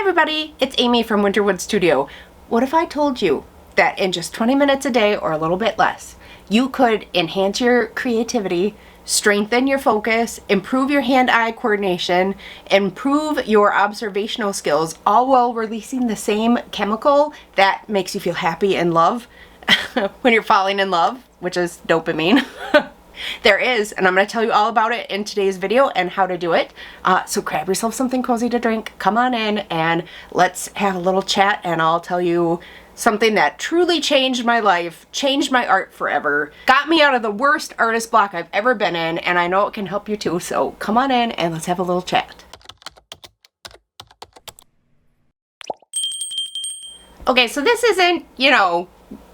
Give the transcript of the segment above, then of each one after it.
everybody, it's Amy from Winterwood Studio. What if I told you that in just 20 minutes a day or a little bit less, you could enhance your creativity, strengthen your focus, improve your hand-eye coordination, improve your observational skills, all while releasing the same chemical that makes you feel happy and love when you're falling in love, which is dopamine. There is, and I'm going to tell you all about it in today's video and how to do it. So grab yourself something cozy to drink, come on in, and let's have a little chat, and I'll tell you something that truly changed my life, changed my art forever, got me out of the worst artist block I've ever been in, and I know it can help you too, so come on in and let's have a little chat. Okay, so this isn't,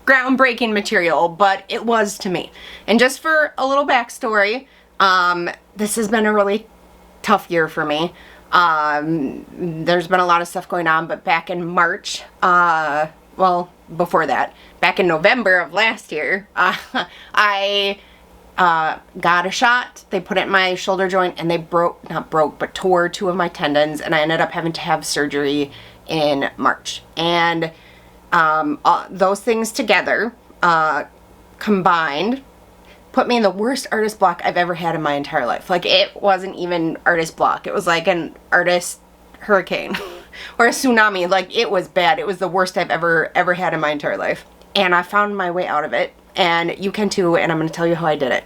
groundbreaking material, but it was to me. And just for a little backstory, this has been a really tough year for me. There's been a lot of stuff going on, but back in March, well, before that, back in November of last year, I got a shot. They put it in my shoulder joint and they tore two of my tendons, and I ended up having to have surgery in March. And those things together, combined, put me in the worst artist block I've ever had in my entire life. Like, it wasn't even artist block. It was like an artist hurricane or a tsunami. Like, it was bad. It was the worst I've ever had in my entire life. And I found my way out of it, and you can too, and I'm going to tell you how I did it.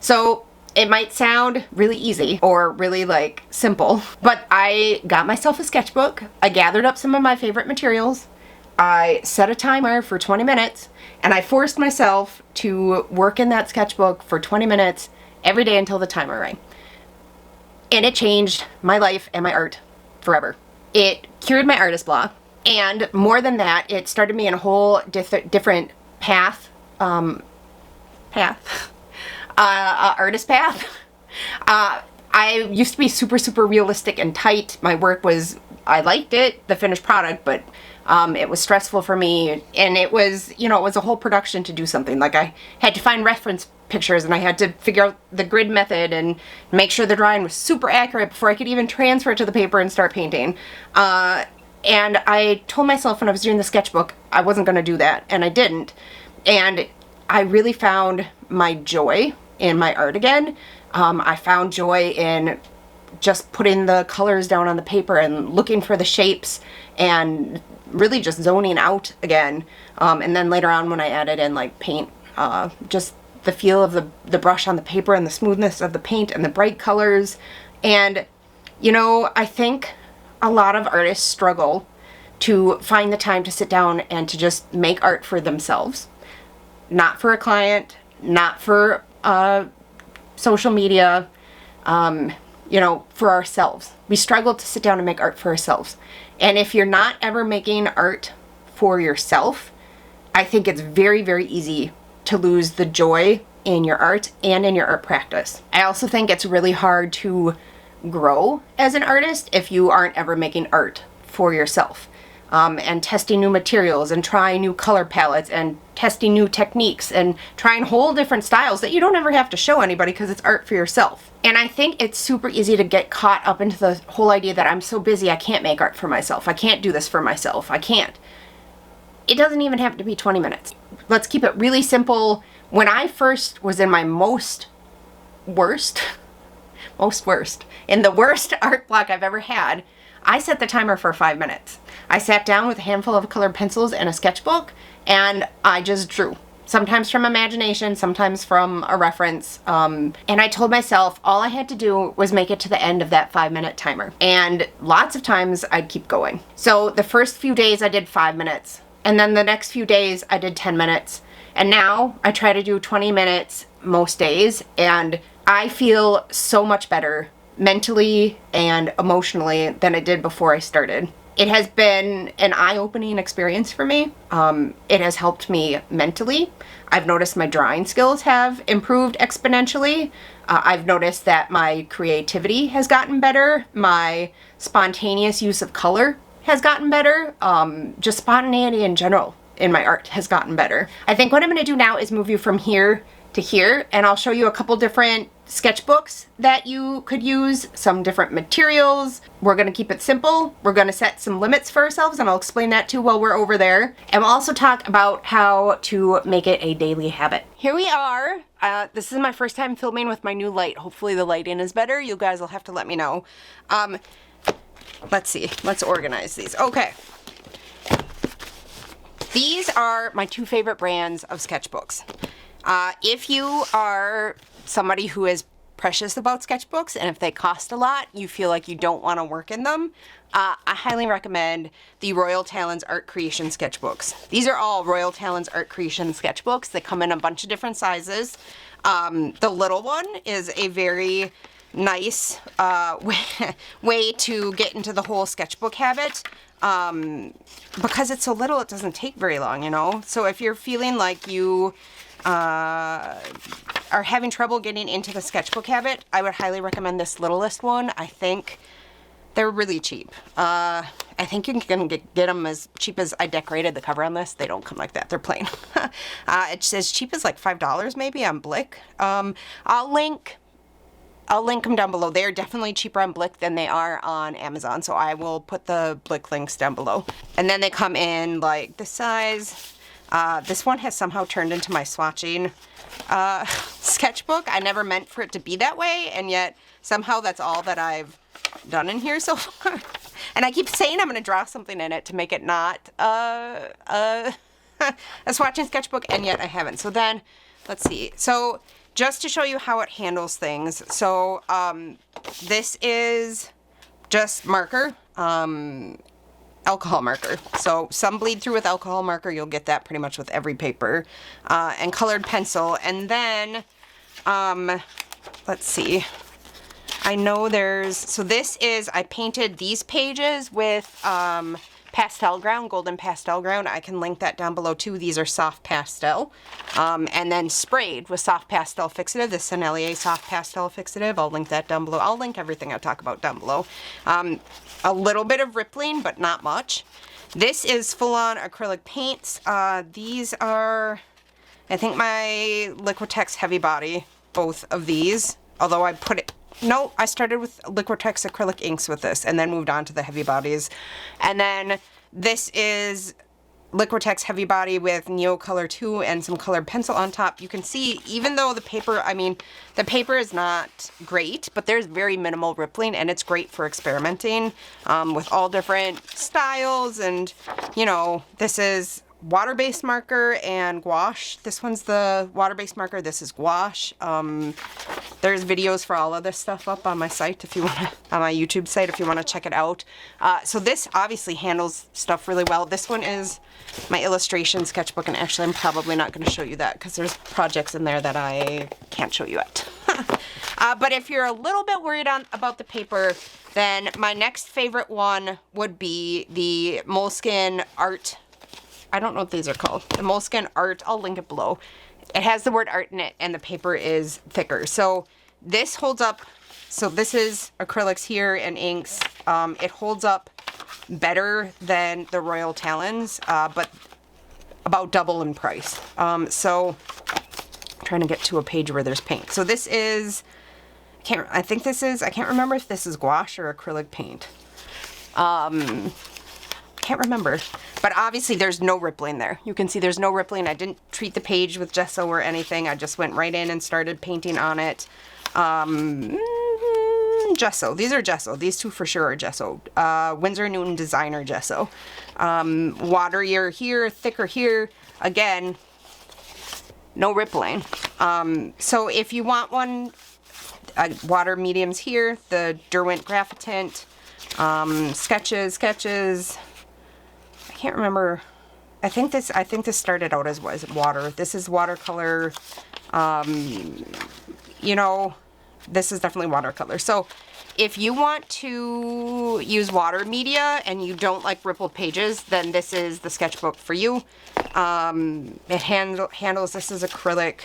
So it might sound really easy or really simple, but I got myself a sketchbook. I gathered up some of my favorite materials. I set a timer for 20 minutes, and I forced myself to work in that sketchbook for 20 minutes every day until the timer rang. And it changed my life and my art forever. It cured my artist block, and more than that, it started me in a whole different path, artist path. I used to be super realistic and tight. My work was, I liked it, the finished product, but it was stressful for me, and it was, it was a whole production to do something. Like, I had to find reference pictures, and I had to figure out the grid method and make sure the drawing was super accurate before I could even transfer it to the paper and start painting. And I told myself when I was doing the sketchbook I wasn't going to do that, and I didn't. And I really found my joy in my art again. I found joy in just putting the colors down on the paper and looking for the shapes and really just zoning out again. And then later on when I added in paint, just the feel of the brush on the paper and the smoothness of the paint and the bright colors. And, I think a lot of artists struggle to find the time to sit down and to just make art for themselves. Not for a client, not for social media, for ourselves. We struggle to sit down and make art for ourselves. And if you're not ever making art for yourself, I think it's very easy to lose the joy in your art and in your art practice. I also think it's really hard to grow as an artist if you aren't ever making art for yourself. And testing new materials and trying new color palettes and testing new techniques and trying whole different styles that you don't ever have to show anybody because it's art for yourself. And I think it's super easy to get caught up into the whole idea that I'm so busy I can't make art for myself. I can't do this for myself. I can't. It doesn't even have to be 20 minutes. Let's keep it really simple. When I first was in my in the worst art block I've ever had, I set the timer for 5 minutes. I sat down with a handful of colored pencils and a sketchbook, and I just drew. Sometimes from imagination, sometimes from a reference. And I told myself all I had to do was make it to the end of that 5-minute timer. And lots of times I'd keep going. So the first few days I did 5 minutes. And then the next few days I did 10 minutes. And now I try to do 20 minutes most days. And I feel so much better mentally and emotionally than I did before I started. It has been an eye-opening experience for me. It has helped me mentally. I've noticed my drawing skills have improved exponentially. I've noticed that my creativity has gotten better. My spontaneous use of color has gotten better. Just spontaneity in general in my art has gotten better. I think what I'm going to do now is move you from here to here, and I'll show you a couple different sketchbooks that you could use, some different materials. We're going to keep it simple. We're going to set some limits for ourselves, and I'll explain that too while we're over there. And we'll also talk about how to make it a daily habit. Here we are. This is my first time filming with my new light. Hopefully the lighting is better. You guys will have to let me know. Let's see. Let's organize these. Okay. These are my two favorite brands of sketchbooks. If you are somebody who is precious about sketchbooks, and if they cost a lot, you feel like you don't want to work in them, I highly recommend the Royal Talens Art Creation sketchbooks. These are all Royal Talens Art Creation sketchbooks. They come in a bunch of different sizes. The little one is a very nice way to get into the whole sketchbook habit. Because it's so little, it doesn't take very long, you know? So if you're feeling like you are having trouble getting into the sketchbook habit, I would highly recommend this littlest one. I think they're really cheap. I think you can get them as cheap as I decorated the cover on this. They don't come like that. They're plain. It's as cheap as like $5 maybe on Blick. I'll link them down below. They're definitely cheaper on Blick than they are on Amazon, so I will put the Blick links down below. And then they come in like this size. This one has somehow turned into my swatching sketchbook. I never meant for it to be that way, and yet somehow that's all that I've done in here so far. And I keep saying I'm going to draw something in it to make it not a swatching sketchbook, and yet I haven't. So then, let's see. So just to show you how it handles things. So this is just marker. Alcohol marker. So some bleed through with alcohol marker. You'll get that pretty much with every paper. And colored pencil. And then, let's see. I know there's, so this is, I painted these pages with pastel ground, golden pastel ground. I can link that down below too. These are soft pastel. And then sprayed with soft pastel fixative, the Sennelier soft pastel fixative. I'll link that down below. I'll link everything I talk about down below. A little bit of rippling, but not much. This is full-on acrylic paints. These are, I think, my Liquitex Heavy Body, both of these. Although I put it, no, I started with Liquitex acrylic inks with this and then moved on to the heavy bodies. And then this is Liquitex Heavy Body with Neo Color 2 and some colored pencil on top. You can see, even though the paper, I mean, the paper is not great, but there's very minimal rippling, and it's great for experimenting with all different styles. And, you know, this is water-based marker and gouache. This one's the water-based marker. This is gouache. There's videos for all of this stuff up on my site if you want to, on my YouTube site if you want to check it out. So this obviously handles stuff really well. This one is my illustration sketchbook, and actually I'm probably not going to show you that because there's projects in there that I can't show you yet. But if you're a little bit worried about the paper, then my next favorite one would be the Moleskine Art. I don't know what these are called. The Moleskine Art, I'll link it below. It has the word art in it, and the paper is thicker. So this holds up, so this is acrylics here and inks. It holds up better than the Royal Talens, but about double in price. So I'm trying to get to a page where there's paint. So this is, I can't remember if this is gouache or acrylic paint. Can't remember, but obviously there's no rippling there. You can see there's no rippling. I didn't treat the page with gesso or anything. I just went right in and started painting on it. Gesso. These are gesso. These two for sure are gesso. Winsor and Newton designer gesso. Waterier here, thicker here. Again, no rippling. So if you want one, water mediums here, the Derwent Graphitint, sketches. I can't remember. I think this started out as water. This is watercolor. You know, this is definitely watercolor. So if you want to use water media and you don't like rippled pages, then this is the sketchbook for you. It handles, this is acrylic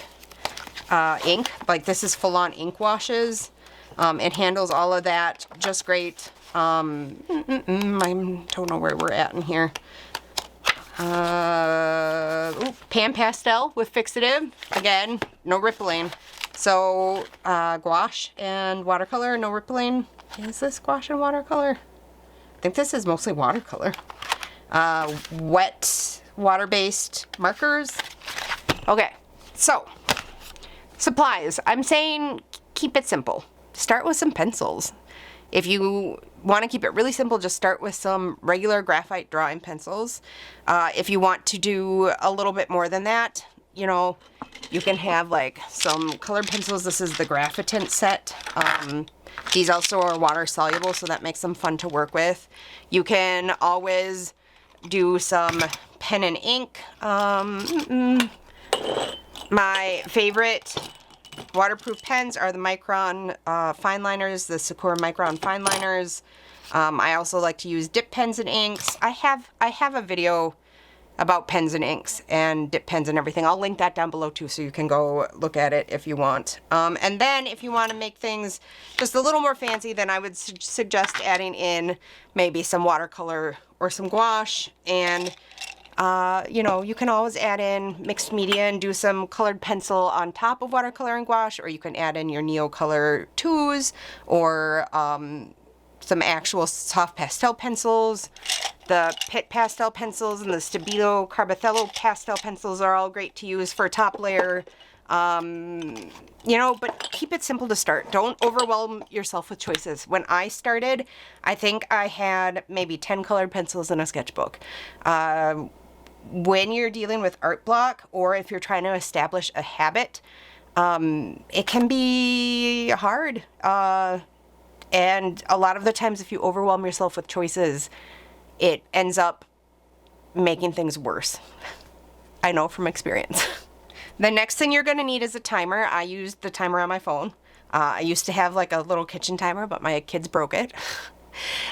ink. Like, this is full-on ink washes. It handles all of that just great. I don't know where we're at in here. Pan pastel with fixative. Again, no rippling. So gouache and watercolor, no rippling. Is this gouache and watercolor? I think this is mostly watercolor. Wet water-based markers. Okay, so supplies. I'm saying keep it simple. Start with some pencils. If you want to keep it really simple, just start with some regular graphite drawing pencils. If you want to do a little bit more than that, you know, you can have like some colored pencils. This is the Graphitint set. These also are water soluble, so that makes them fun to work with. You can always do some pen and ink. My favorite waterproof pens are the Micron fine liners, the Sakura Micron fine liners. I also like to use dip pens and inks. I have a video about pens and inks and dip pens and everything. I'll link that down below too, so you can go look at it if you want. And then if you want to make things just a little more fancy, then I would suggest adding in maybe some watercolor or some gouache. And you know, you can always add in mixed media and do some colored pencil on top of watercolor and gouache, or you can add in your Neocolor 2s or some actual soft pastel pencils. The Pitt pastel pencils and the Stabilo Carbothello pastel pencils are all great to use for a top layer. You know, but keep it simple to start. Don't overwhelm yourself with choices. When I started, I think I had maybe 10 colored pencils in a sketchbook. When you're dealing with art block, or if you're trying to establish a habit, it can be hard. And a lot of the times, if you overwhelm yourself with choices, it ends up making things worse. I know from experience. The next thing you're going to need is a timer. I used the timer on my phone. I used to have like a little kitchen timer, but my kids broke it.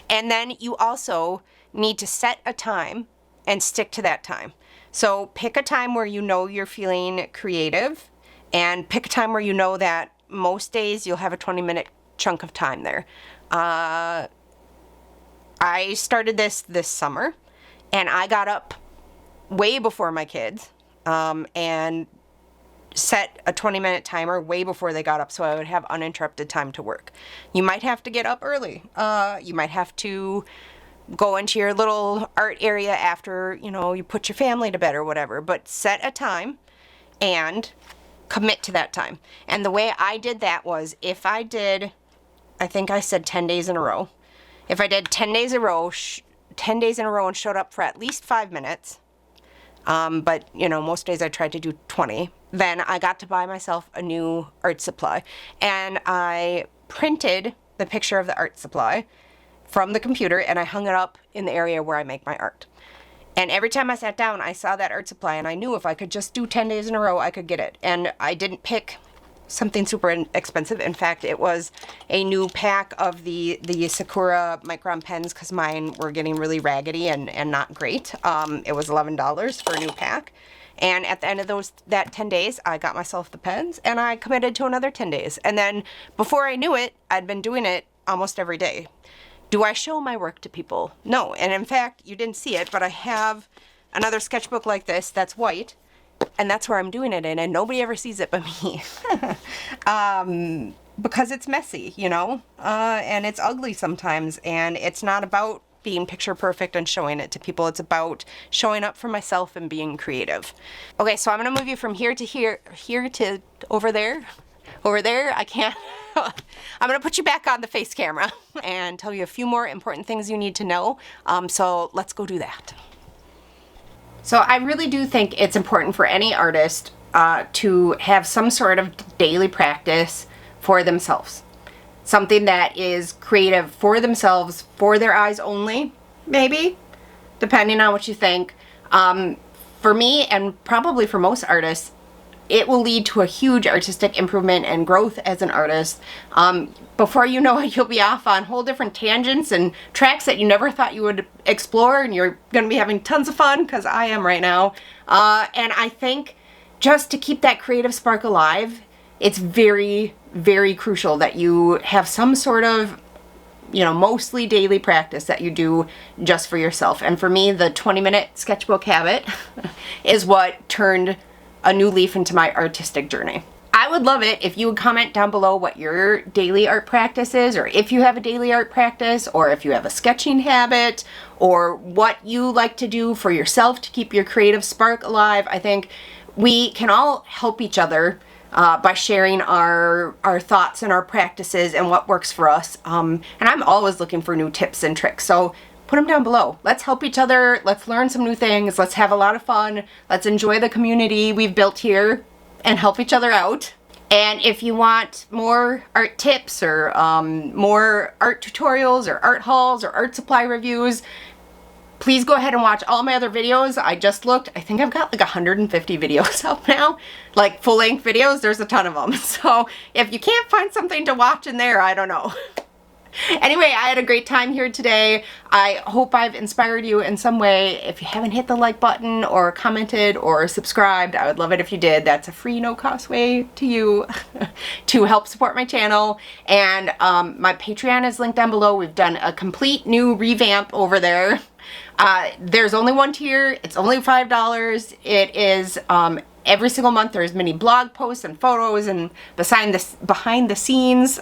And then you also need to set a time and stick to that time. So pick a time where you know you're feeling creative, and pick a time where you know that most days you'll have a 20-minute chunk of time there. I started this summer, and I got up way before my kids and set a 20-minute timer way before they got up, so I would have uninterrupted time to work. You might have to get up early. You might have to go into your little art area after, you know, you put your family to bed or whatever, but set a time and commit to that time. And the way I did that was, if I did, I think I said 10 days in a row. If I did 10 days in a row, 10 days in a row and showed up for at least 5 minutes, but, you know, most days I tried to do 20, then I got to buy myself a new art supply. And I printed the picture of the art supply from the computer, and I hung it up in the area where I make my art. And every time I sat down, I saw that art supply, and I knew if I could just do 10 days in a row, I could get it. And I didn't pick something super expensive. In fact, it was a new pack of the Sakura Micron pens, because mine were getting really raggedy and not great. It was $11 for a new pack. And at the end of that 10 days, I got myself the pens, and I committed to another 10 days. And then before I knew it, I'd been doing it almost every day. Do I show my work to people? No. And in fact, you didn't see it, but I have another sketchbook like this that's white, and that's where I'm doing it in, and nobody ever sees it but me. Because it's messy, you know, and it's ugly sometimes, and it's not about being picture perfect and showing it to people. It's about showing up for myself and being creative. Okay, so I'm gonna move you from here to over there. Over there, I can't. I'm gonna put you back on the face camera and tell you a few more important things you need to know. So let's go do that. So I really do think it's important for any artist to have some sort of daily practice for themselves. Something that is creative for themselves, for their eyes only, maybe, depending on what you think. For me, and probably for most artists, it will lead to a huge artistic improvement and growth as an artist. Before you know it, you'll be off on whole different tangents and tracks that you never thought you would explore, and you're going to be having tons of fun, because I am right now. And I think just to keep that creative spark alive, it's very, very crucial that you have some sort of, you know, mostly daily practice that you do just for yourself. And for me, the 20-minute sketchbook habit is what turned a new leaf into my artistic journey. I I would love it if you would comment down below what your daily art practice is, or if you have a daily art practice, or if you have a sketching habit, or what you like to do for yourself to keep your creative spark alive. I think we can all help each other by sharing our thoughts and our practices and what works for us. And I'm always looking for new tips and tricks, so put them down below. Let's help each other. Let's learn some new things. Let's have a lot of fun. Let's enjoy the community we've built here and help each other out. And if you want more art tips or more art tutorials or art hauls or art supply reviews, please go ahead and watch all my other videos. I just looked. I think I've got like 150 videos out now. Like full-length videos, there's a ton of them. So if you can't find something to watch in there, I don't know. Anyway, I had a great time here today. I hope I've inspired you in some way. If you haven't hit the like button or commented or subscribed, I would love it if you did. That's a free, no-cost way to you to help support my channel. And my Patreon is linked down below. We've done a complete new revamp over there. There's only one tier. It's only $5. It is every single month there's many blog posts and photos and behind the scenes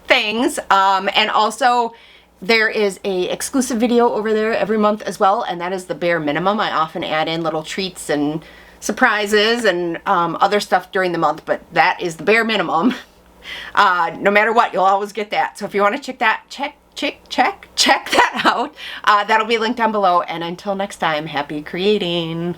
things, and also there is a exclusive video over there every month as well, and that is the bare minimum. I often add in little treats and surprises and other stuff during the month, but that is the bare minimum. No matter what, you'll always get that. So if you want to check that out, that'll be linked down below. And until next time, happy creating.